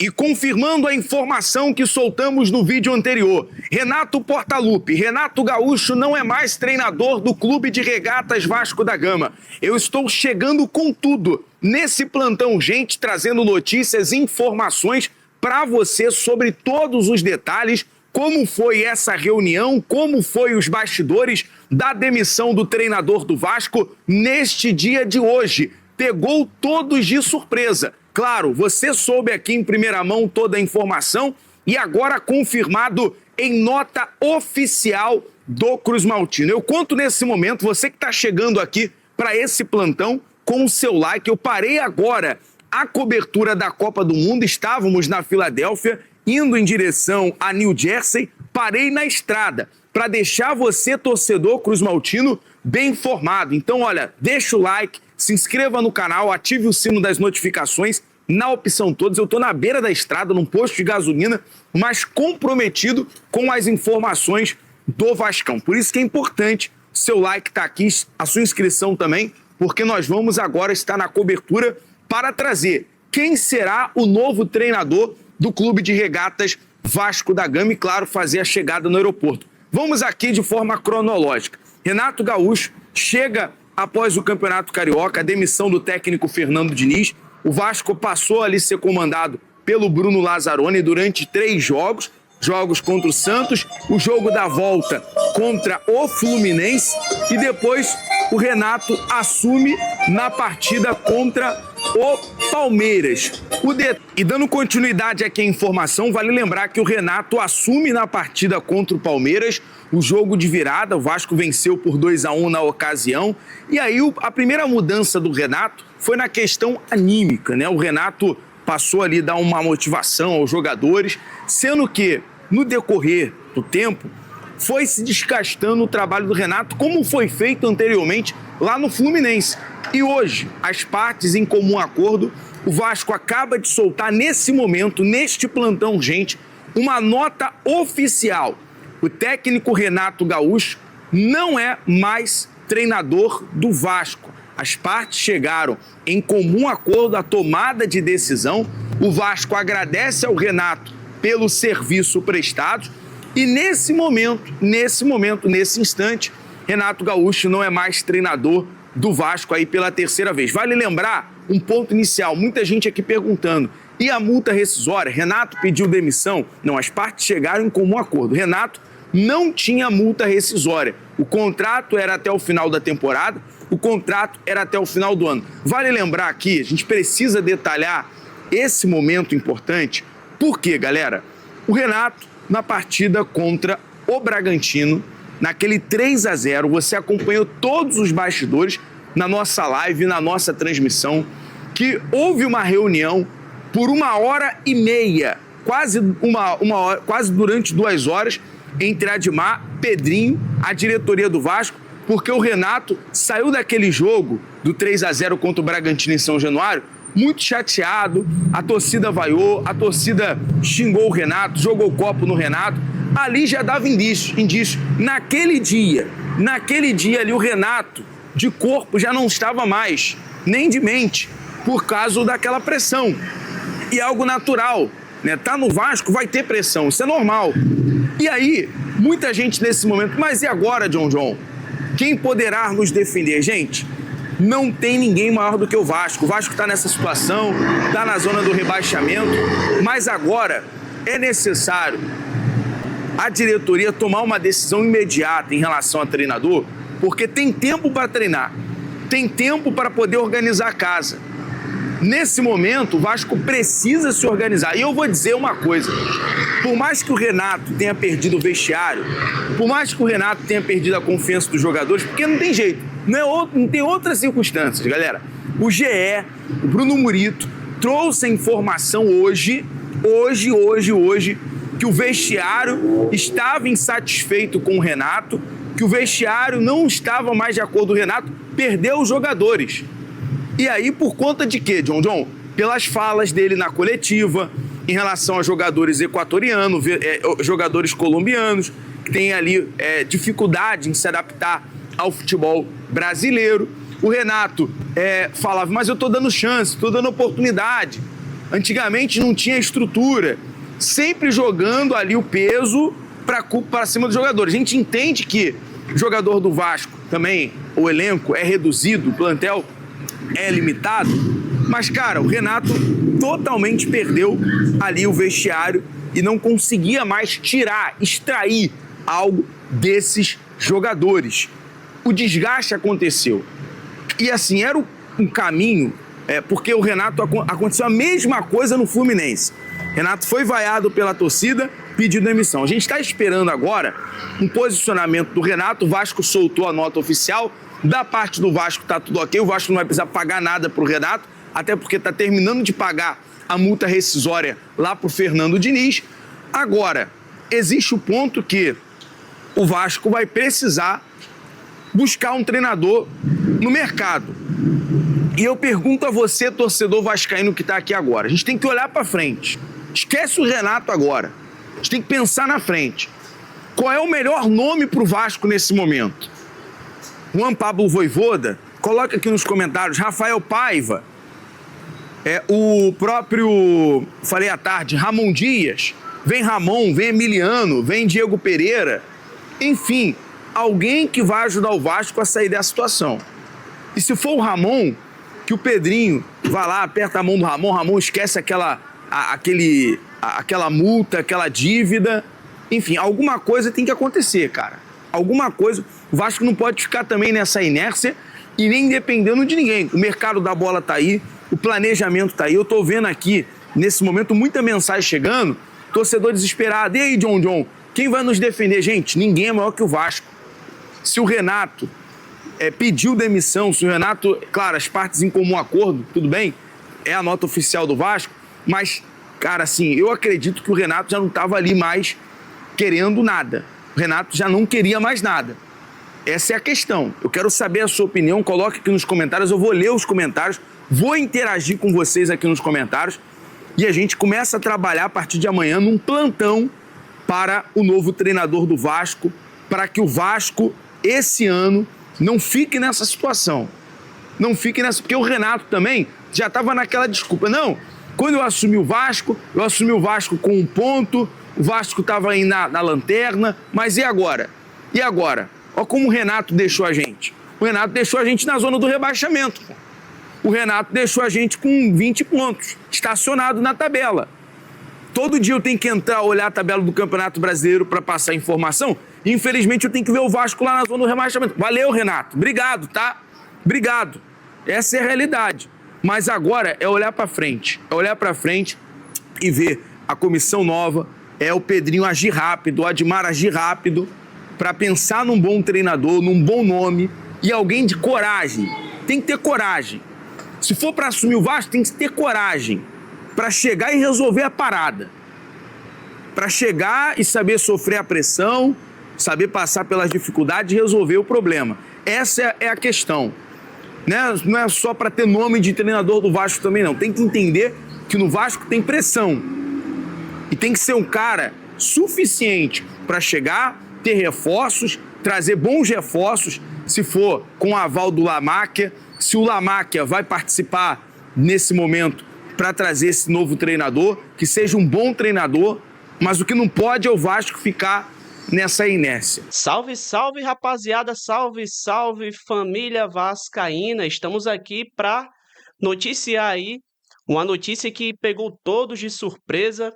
E confirmando a informação que soltamos no vídeo anterior, Renato Portaluppi, Renato Gaúcho não é mais treinador do Clube de Regatas Vasco da Gama. Eu estou chegando com tudo nesse plantão urgente, trazendo notícias e informações para você sobre todos os detalhes, como foi essa reunião, como foi os bastidores da demissão do treinador do Vasco neste dia de hoje. Pegou todos de surpresa. Claro, você soube aqui em primeira mão toda a informação e agora confirmado em nota oficial do Cruz Maltino. Eu conto nesse momento, você que está chegando aqui para esse plantão com o seu like. Eu parei agora a cobertura da Copa do Mundo, estávamos na Filadélfia, indo em direção a New Jersey, parei na estrada para deixar você, torcedor Cruz Maltino, bem informado. Então, olha, deixa o like, se inscreva no canal, ative o sino das notificações na opção todas. Eu estou na beira da estrada, num posto de gasolina, mas comprometido com as informações do Vascão. Por isso que é importante o seu like tá aqui, a sua inscrição também, porque nós vamos agora estar na cobertura para trazer quem será o novo treinador do Clube de Regatas Vasco da Gama e, claro, fazer a chegada no aeroporto. Vamos aqui de forma cronológica. Renato Gaúcho chega após o Campeonato Carioca, a demissão do técnico Fernando Diniz. O Vasco passou ali a ser comandado pelo Bruno Lazzaroni durante 3 jogos. Jogos contra o Santos, o jogo da volta contra o Fluminense e depois o Renato assume na partida contra o Palmeiras. E dando continuidade aqui à informação, vale lembrar que o Renato assume na partida contra o Palmeiras o jogo de virada. O Vasco venceu por 2-1 na ocasião. E aí a primeira mudança do Renato foi na questão anímica, né? O Renato passou ali a dar uma motivação aos jogadores, sendo que, no decorrer do tempo, foi se desgastando o trabalho do Renato, como foi feito anteriormente lá no Fluminense. E hoje, as partes em comum acordo, o Vasco acaba de soltar nesse momento, neste plantão urgente, uma nota oficial. O técnico Renato Gaúcho não é mais treinador do Vasco. As partes chegaram em comum acordo à tomada de decisão. O Vasco agradece ao Renato pelo serviço prestado. E nesse instante, Renato Gaúcho não é mais treinador do Vasco aí pela 3ª vez. Vale lembrar um ponto inicial, muita gente aqui perguntando, e a multa rescisória? Renato pediu demissão? Não, as partes chegaram em comum acordo. Renato não tinha multa rescisória. O contrato era até o final da temporada, o contrato era até o final do ano. Vale lembrar aqui, a gente precisa detalhar esse momento importante. Por quê, galera? O Renato, na partida contra o Bragantino, naquele 3-0, você acompanhou todos os bastidores na nossa live, na nossa transmissão, que houve uma reunião por 1h30, quase durante 2 horas, entre Admar, Pedrinho, a diretoria do Vasco, porque o Renato saiu daquele jogo do 3-0 contra o Bragantino em São Januário muito chateado, a torcida vaiou, a torcida xingou o Renato, jogou copo no Renato. Ali já dava indício. Naquele dia ali o Renato de corpo já não estava mais, nem de mente, por causa daquela pressão. E algo natural, né? Tá no Vasco, vai ter pressão, isso é normal. E aí, muita gente nesse momento, mas e agora, John? Quem poderá nos defender? Gente, não tem ninguém maior do que o Vasco. O Vasco está nessa situação, está na zona do rebaixamento, mas agora é necessário a diretoria tomar uma decisão imediata em relação a treinador, porque tem tempo para treinar, tem tempo para poder organizar a casa. Nesse momento, o Vasco precisa se organizar. E eu vou dizer uma coisa, por mais que o Renato tenha perdido o vestiário, por mais que o Renato tenha perdido a confiança dos jogadores, porque não tem jeito, não tem outras circunstâncias, galera. O GE, o Bruno Murito, trouxe a informação hoje, que o vestiário estava insatisfeito com o Renato, que o vestiário não estava mais de acordo com o Renato, perdeu os jogadores. E aí, por conta de quê, John? Pelas falas dele na coletiva, em relação a jogadores equatorianos, jogadores colombianos, que têm ali dificuldade em se adaptar ao futebol brasileiro. O Renato falava, mas eu estou dando chance, estou dando oportunidade. Antigamente não tinha estrutura, sempre jogando ali o peso para cima dos jogadores. A gente entende que o jogador do Vasco também, o elenco é reduzido, o plantel é limitado, mas, cara, o Renato totalmente perdeu ali o vestiário e não conseguia mais tirar, extrair algo desses jogadores. O desgaste aconteceu. E assim, era um caminho, porque o Renato, aconteceu a mesma coisa no Fluminense. Renato foi vaiado pela torcida, pediu demissão. A gente está esperando agora um posicionamento do Renato. O Vasco soltou a nota oficial. Da parte do Vasco está tudo ok. O Vasco não vai precisar pagar nada para o Renato, até porque está terminando de pagar a multa rescisória lá para o Fernando Diniz. Agora, existe o ponto que o Vasco vai precisar buscar um treinador no mercado. E eu pergunto a você, torcedor vascaíno que está aqui agora, a gente tem que olhar para frente. Esquece o Renato agora. A gente tem que pensar na frente. Qual é o melhor nome para o Vasco nesse momento? Juan Pablo Vojvoda? Coloca aqui nos comentários. Rafael Paiva. O próprio, falei à tarde, Ramon Dias. Vem Ramon, vem Emiliano, vem Diego Pereira. Enfim, alguém que vai ajudar o Vasco a sair dessa situação. E se for o Ramon, que o Pedrinho vai lá, aperta a mão do Ramon, Ramon esquece aquela multa, aquela dívida. Enfim, alguma coisa tem que acontecer, cara. Alguma coisa. O Vasco não pode ficar também nessa inércia e nem dependendo de ninguém. O mercado da bola tá aí, o planejamento tá aí. Eu tô vendo aqui, nesse momento, muita mensagem chegando, torcedor desesperado. E aí, John, quem vai nos defender? Gente, ninguém é maior que o Vasco. Se o Renato pediu demissão, se o Renato, claro, as partes em comum acordo, tudo bem, é a nota oficial do Vasco, mas, cara, assim, eu acredito que o Renato já não estava ali mais querendo nada. O Renato já não queria mais nada. Essa é a questão. Eu quero saber a sua opinião, coloque aqui nos comentários, eu vou ler os comentários, vou interagir com vocês aqui nos comentários e a gente começa a trabalhar a partir de amanhã num plantão para o novo treinador do Vasco, para que o Vasco, esse ano, não fique nessa situação. Não fique nessa... Porque o Renato também já estava naquela desculpa. Não, quando eu assumi o Vasco com 1 ponto, o Vasco estava aí na lanterna, mas e agora? E agora? Olha como o Renato deixou a gente. O Renato deixou a gente na zona do rebaixamento. O Renato deixou a gente com 20 pontos, estacionado na tabela. Todo dia eu tenho que entrar, olhar a tabela do Campeonato Brasileiro para passar informação. E, infelizmente, eu tenho que ver o Vasco lá na zona do rebaixamento. Valeu, Renato. Obrigado, tá? Obrigado. Essa é a realidade. Mas agora é olhar para frente. É olhar para frente e ver a comissão nova. É o Pedrinho agir rápido, o Admar agir rápido para pensar num bom treinador, num bom nome e alguém de coragem. Tem que ter coragem. Se for para assumir o Vasco, tem que ter coragem para chegar e resolver a parada. Para chegar e saber sofrer a pressão, saber passar pelas dificuldades e resolver o problema. Essa é a questão. Né? Não é só para ter nome de treinador do Vasco também, não. Tem que entender que no Vasco tem pressão. E tem que ser um cara suficiente para chegar, ter reforços, trazer bons reforços, se for com o aval do Lamáquia, se o Lamáquia vai participar nesse momento para trazer esse novo treinador, que seja um bom treinador, mas o que não pode é o Vasco ficar nessa inércia. Salve, salve, rapaziada, salve, salve, família vascaína. Estamos aqui para noticiar aí uma notícia que pegou todos de surpresa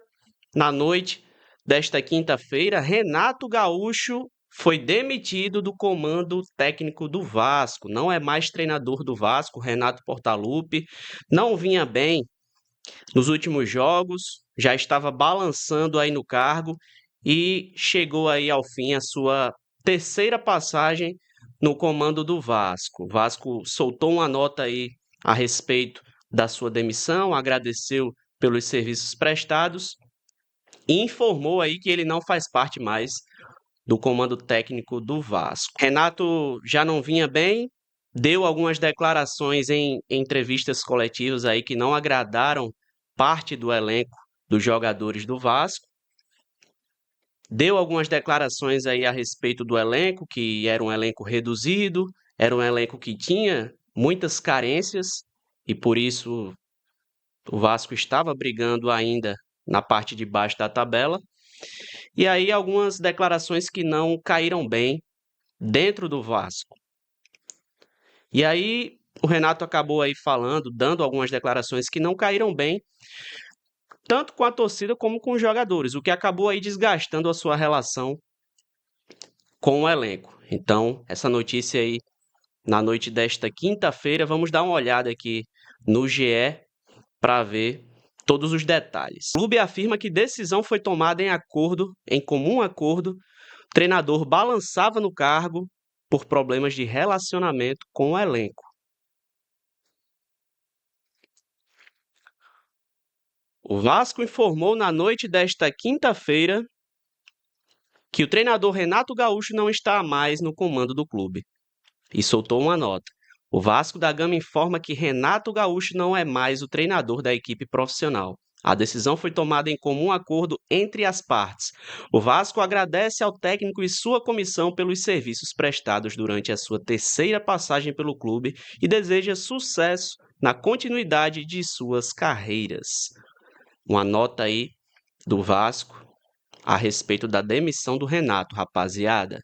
na noite desta quinta-feira. Renato Gaúcho foi demitido do comando técnico do Vasco. Não é mais treinador do Vasco. Renato Portaluppi não vinha bem nos últimos jogos, já estava balançando aí no cargo e chegou aí ao fim a sua terceira passagem no comando do Vasco. O Vasco soltou uma nota aí a respeito da sua demissão, agradeceu pelos serviços prestados e informou aí que ele não faz parte mais do comando técnico do Vasco. Renato já não vinha bem, deu algumas declarações em entrevistas coletivas aí que não agradaram parte do elenco dos jogadores do Vasco. Deu algumas declarações aí a respeito do elenco, que era um elenco reduzido, era um elenco que tinha muitas carências e por isso O Vasco estava brigando ainda na parte de baixo da tabela. E aí algumas declarações que não caíram bem dentro do Vasco. E aí o Renato acabou aí falando, dando algumas declarações que não caíram bem, tanto com a torcida como com os jogadores, o que acabou aí desgastando a sua relação com o elenco. Então, essa notícia aí, na noite desta quinta-feira, vamos dar uma olhada aqui no GE para ver todos os detalhes. O clube afirma que decisão foi tomada em comum acordo. O treinador balançava no cargo por problemas de relacionamento com o elenco. O Vasco informou na noite desta quinta-feira que o treinador Renato Gaúcho não está mais no comando do clube e soltou uma nota. O Vasco da Gama informa que Renato Gaúcho não é mais o treinador da equipe profissional. A decisão foi tomada em comum acordo entre as partes. O Vasco agradece ao técnico e sua comissão pelos serviços prestados durante a sua terceira passagem pelo clube e deseja sucesso na continuidade de suas carreiras. Uma nota aí do Vasco a respeito da demissão do Renato, rapaziada.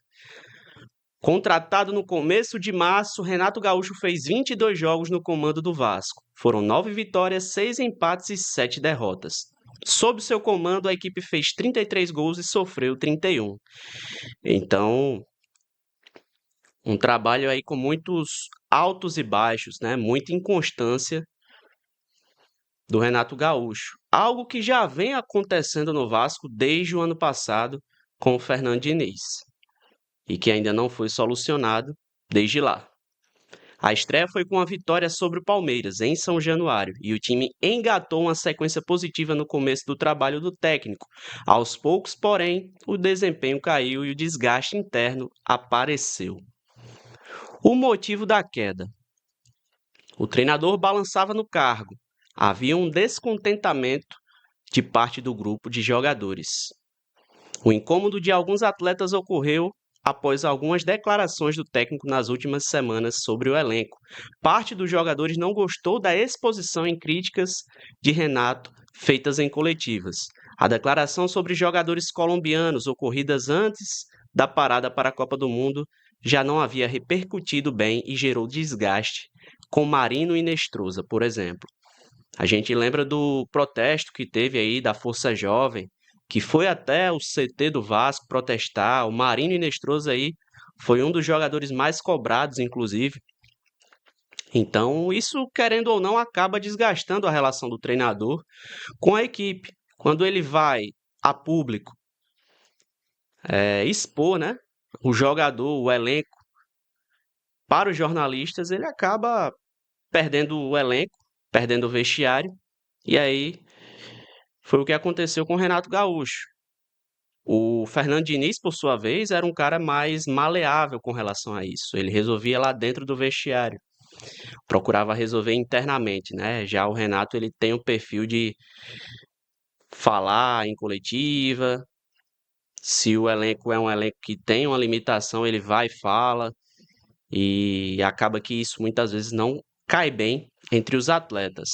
Contratado no começo de março, Renato Gaúcho fez 22 jogos no comando do Vasco. Foram 9 vitórias, 6 empates e 7 derrotas. Sob seu comando, a equipe fez 33 gols e sofreu 31. Então, um trabalho aí com muitos altos e baixos, né? Muita inconstância do Renato Gaúcho. Algo que já vem acontecendo no Vasco desde o ano passado com o Fernando Diniz e que ainda não foi solucionado desde lá. A estreia foi com uma vitória sobre o Palmeiras, em São Januário, e o time engatou uma sequência positiva no começo do trabalho do técnico. Aos poucos, porém, o desempenho caiu e o desgaste interno apareceu. O motivo da queda: o treinador balançava no cargo. Havia um descontentamento de parte do grupo de jogadores. O incômodo de alguns atletas ocorreu após algumas declarações do técnico nas últimas semanas sobre o elenco. Parte dos jogadores não gostou da exposição em críticas de Renato feitas em coletivas. A declaração sobre jogadores colombianos ocorridas antes da parada para a Copa do Mundo já não havia repercutido bem e gerou desgaste com Marino e Inestrosa, por exemplo. A gente lembra do protesto que teve aí da Força Jovem, que foi até o CT do Vasco protestar. O Marino Inestrosa aí foi um dos jogadores mais cobrados, inclusive. Então, isso, querendo ou não, acaba desgastando a relação do treinador com a equipe. Quando ele vai a público expor, né, o jogador, o elenco, para os jornalistas, ele acaba perdendo o elenco, perdendo o vestiário, e aí foi o que aconteceu com o Renato Gaúcho. O Fernando Diniz, por sua vez, era um cara mais maleável com relação a isso. Ele resolvia lá dentro do vestiário, procurava resolver internamente, né? Já o Renato, ele tem o perfil de falar em coletiva. Se o elenco é um elenco que tem uma limitação, ele vai e fala, e acaba que isso muitas vezes não cai bem entre os atletas.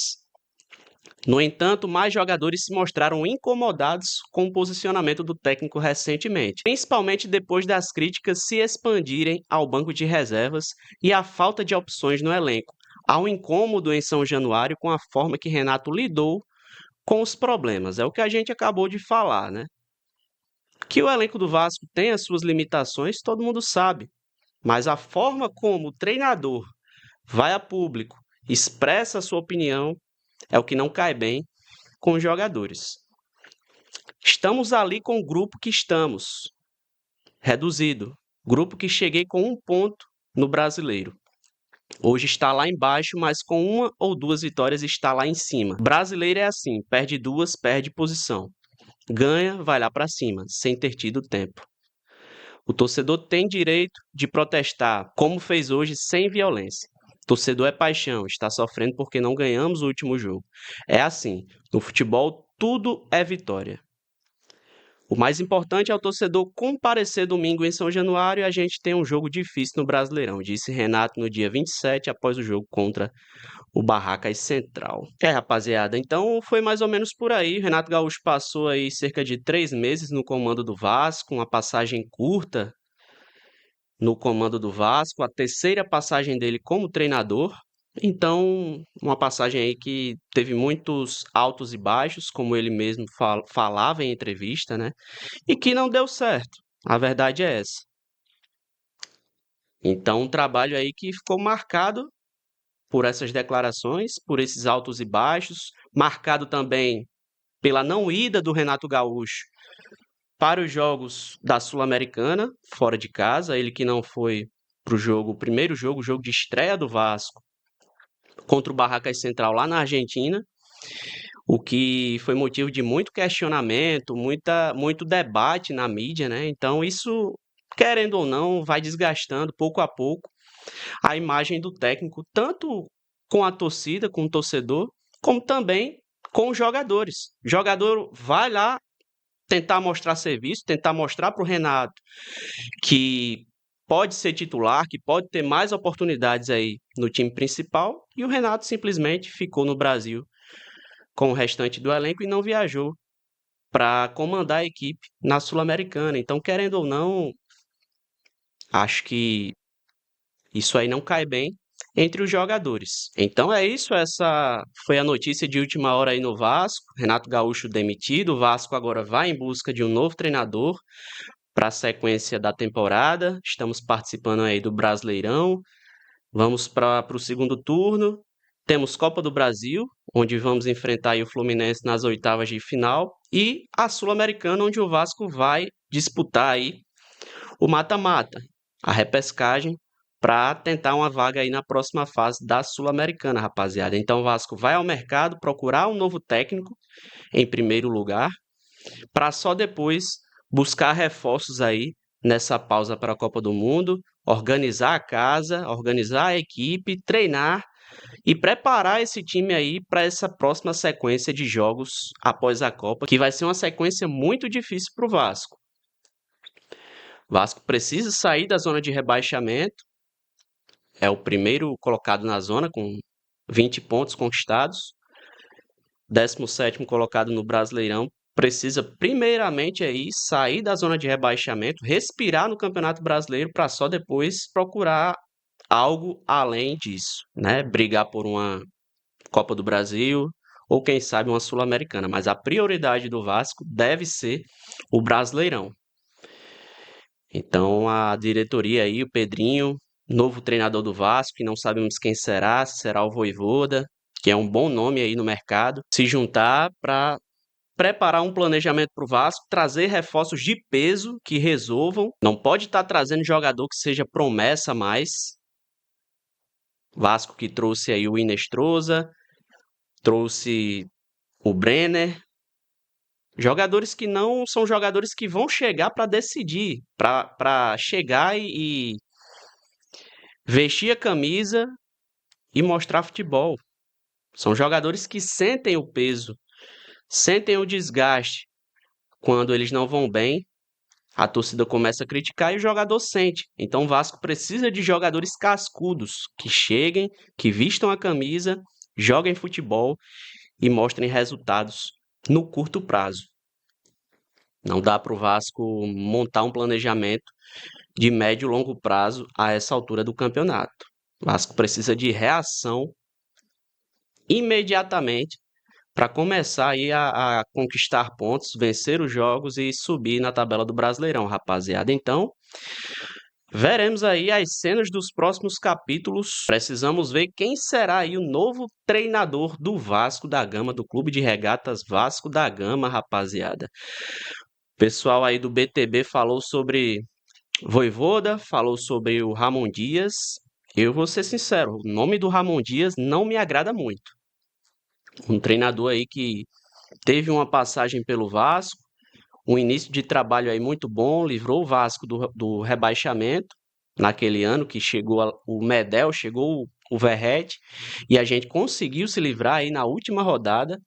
No entanto, mais jogadores se mostraram incomodados com o posicionamento do técnico recentemente, principalmente depois das críticas se expandirem ao banco de reservas e à falta de opções no elenco. Há um incômodo em São Januário com a forma que Renato lidou com os problemas. É o que a gente acabou de falar, né? Que o elenco do Vasco tem as suas limitações, todo mundo sabe. Mas a forma como o treinador vai a público, expressa a sua opinião, é o que não cai bem com os jogadores. Estamos ali com o grupo que estamos, reduzido. Grupo que cheguei com 1 ponto no Brasileiro. Hoje está lá embaixo, mas com 1 ou 2 vitórias está lá em cima. Brasileiro é assim, perde 2, perde posição. Ganha, vai lá para cima, sem ter tido tempo. O torcedor tem direito de protestar, como fez hoje, sem violência. Torcedor é paixão, está sofrendo porque não ganhamos o último jogo. É assim, no futebol tudo é vitória. O mais importante é o torcedor comparecer domingo em São Januário e a gente tem um jogo difícil no Brasileirão, disse Renato no dia 27, após o jogo contra o Barracas Central. Rapaziada, então foi mais ou menos por aí. Renato Gaúcho passou aí cerca de 3 meses no comando do Vasco, uma passagem curta no comando do Vasco, a terceira passagem dele como treinador. Então, uma passagem aí que teve muitos altos e baixos, como ele mesmo falava em entrevista, né? E que não deu certo. A verdade é essa. Então, um trabalho aí que ficou marcado por essas declarações, por esses altos e baixos, marcado também pela não ida do Renato Gaúcho para os jogos da Sul-Americana, fora de casa, ele que não foi para o jogo, o primeiro jogo, o jogo de estreia do Vasco contra o Barracas Central lá na Argentina, o que foi motivo de muito questionamento, muito debate na mídia, né? Então isso, querendo ou não, vai desgastando pouco a pouco a imagem do técnico, tanto com a torcida, com o torcedor, como também com os jogadores. O jogador vai lá tentar mostrar serviço, tentar mostrar para o Renato que pode ser titular, que pode ter mais oportunidades aí no time principal, e o Renato simplesmente ficou no Brasil com o restante do elenco e não viajou para comandar a equipe na Sul-Americana. Então, querendo ou não, acho que isso aí não cai bem entre os jogadores. Então é isso, essa foi a notícia de última hora aí no Vasco. Renato Gaúcho demitido, o Vasco agora vai em busca de um novo treinador para a sequência da temporada. Estamos participando aí do Brasileirão. Vamos para o segundo turno. Temos Copa do Brasil, onde vamos enfrentar aí o Fluminense nas oitavas de final, e a Sul-Americana, onde o Vasco vai disputar aí o mata-mata, a repescagem, para tentar uma vaga aí na próxima fase da Sul-Americana, rapaziada. Então o Vasco vai ao mercado procurar um novo técnico, em primeiro lugar, para só depois buscar reforços aí nessa pausa para a Copa do Mundo, organizar a casa, organizar a equipe, treinar e preparar esse time aí para essa próxima sequência de jogos após a Copa, que vai ser uma sequência muito difícil para o Vasco. O Vasco precisa sair da zona de rebaixamento, é o primeiro colocado na zona com 20 pontos conquistados, 17º colocado no Brasileirão, precisa primeiramente aí sair da zona de rebaixamento, respirar no Campeonato Brasileiro para só depois procurar algo além disso, né? Brigar por uma Copa do Brasil ou quem sabe uma Sul-Americana, mas a prioridade do Vasco deve ser o Brasileirão. Então a diretoria aí, o Pedrinho, novo treinador do Vasco, que não sabemos quem será, se será o Vojvoda, que é um bom nome aí no mercado, se juntar para preparar um planejamento para o Vasco, trazer reforços de peso que resolvam. Não pode estar trazendo jogador que seja promessa mais. Vasco que trouxe aí o Inestrosa, trouxe o Brenner. Jogadores que não são jogadores que vão chegar para decidir, para chegar e vestir a camisa e mostrar futebol. São jogadores que sentem o peso, sentem o desgaste. Quando eles não vão bem, a torcida começa a criticar e o jogador sente. Então o Vasco precisa de jogadores cascudos, que cheguem, que vistam a camisa, joguem futebol e mostrem resultados no curto prazo. Não dá para o Vasco montar um planejamento de médio e longo prazo a essa altura do campeonato. O Vasco precisa de reação imediatamente para começar aí a conquistar pontos, vencer os jogos e subir na tabela do Brasileirão, rapaziada. Então, veremos aí as cenas dos próximos capítulos. Precisamos ver quem será aí o novo treinador do Vasco da Gama, do Clube de Regatas Vasco da Gama, rapaziada. O pessoal aí do BTB falou sobre Vojvoda, falou sobre o Ramon Dias. Eu vou ser sincero, o nome do Ramon Dias não me agrada muito. Um treinador aí que teve uma passagem pelo Vasco, um início de trabalho aí muito bom, livrou o Vasco do rebaixamento naquele ano que chegou o Medel, chegou o Verrete, e a gente conseguiu se livrar aí na última rodada.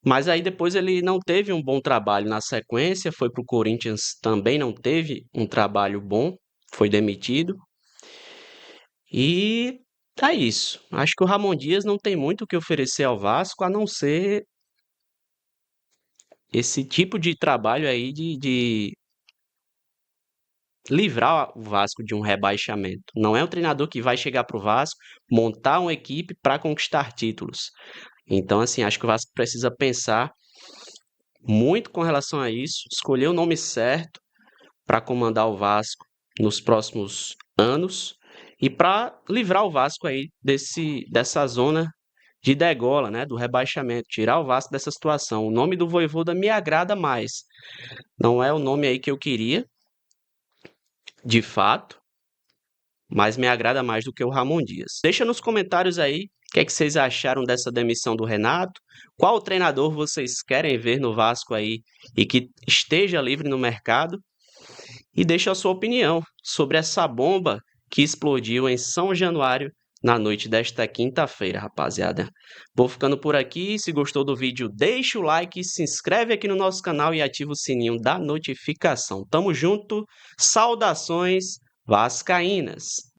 Mas aí depois ele não teve um bom trabalho na sequência, foi para o Corinthians, também não teve um trabalho bom, foi demitido. E é isso. Acho que o Ramon Dias não tem muito o que oferecer ao Vasco, a não ser esse tipo de trabalho aí de livrar o Vasco de um rebaixamento. Não é um treinador que vai chegar para o Vasco, montar uma equipe para conquistar títulos. Então, assim, acho que o Vasco precisa pensar muito com relação a isso, escolher o nome certo para comandar o Vasco nos próximos anos e para livrar o Vasco aí dessa zona de degola, né, do rebaixamento, tirar o Vasco dessa situação. O nome do Vojvoda me agrada mais. Não é o nome aí que eu queria, de fato, mas me agrada mais do que o Ramon Dias. Deixa nos comentários aí o que é que vocês acharam dessa demissão do Renato. Qual treinador vocês querem ver no Vasco aí e que esteja livre no mercado? E deixa a sua opinião sobre essa bomba que explodiu em São Januário na noite desta quinta-feira, rapaziada. Vou ficando por aqui. Se gostou do vídeo, deixa o like, se inscreve aqui no nosso canal e ativa o sininho da notificação. Tamo junto. Saudações vascaínas.